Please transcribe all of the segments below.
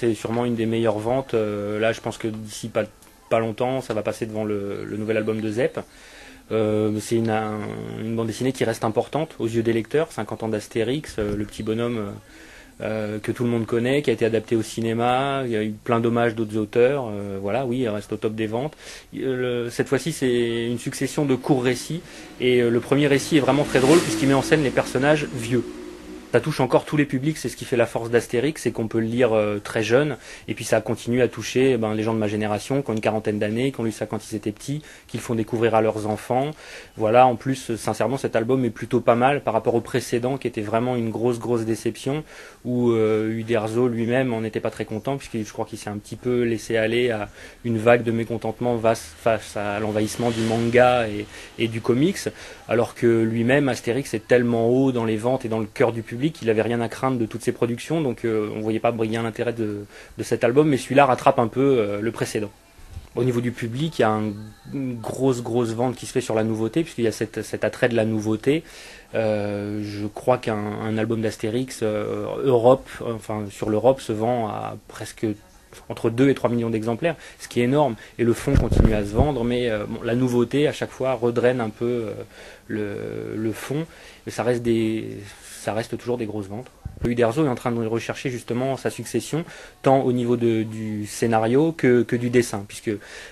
C'est sûrement une des meilleures ventes. Là, je pense que d'ici pas longtemps, ça va passer devant le nouvel album de Zep. C'est une bande dessinée qui reste importante aux yeux des lecteurs. 50 ans d'Astérix, le petit bonhomme que tout le monde connaît, qui a été adapté au cinéma. Il y a eu plein d'hommages d'autres auteurs. Voilà, oui, il reste au top des ventes. Cette fois-ci, c'est une succession de courts récits. Et le premier récit est vraiment très drôle puisqu'il met en scène les personnages vieux. Ça touche encore tous les publics, c'est ce qui fait la force d'Astérix, c'est qu'on peut le lire très jeune, et puis ça continue à toucher les gens de ma génération, qui ont une quarantaine d'années, qui ont lu ça quand ils étaient petits, qui le font découvrir à leurs enfants. Voilà, en plus, sincèrement, cet album est plutôt pas mal par rapport au précédent, qui était vraiment une grosse déception, où Uderzo lui-même en était pas très content, puisque je crois qu'il s'est un petit peu laissé aller à une vague de mécontentement face à l'envahissement du manga et du comics, alors que lui-même, Astérix, est tellement haut dans les ventes et dans le cœur du public, il n'avait rien à craindre de toutes ses productions, donc on ne voyait pas briller l'intérêt de cet album, mais celui-là rattrape un peu le précédent. Au niveau du public, il y a une grosse vente qui se fait sur la nouveauté, puisqu'il y a cet attrait de la nouveauté. Je crois qu'un album d'Astérix sur l'Europe se vend à presque entre 2 et 3 millions d'exemplaires, ce qui est énorme, et le fond continue à se vendre, mais la nouveauté à chaque fois redraine un peu le fond, et ça reste toujours des grosses ventes. Uderzo est en train de rechercher justement sa succession, tant au niveau du scénario que du dessin, puisque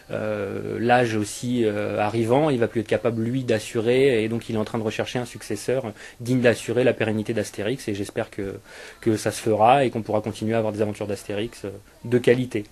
l'âge aussi arrivant, il va plus être capable lui d'assurer, et donc il est en train de rechercher un successeur digne d'assurer la pérennité d'Astérix, et j'espère que ça se fera et qu'on pourra continuer à avoir des aventures d'Astérix de qualité.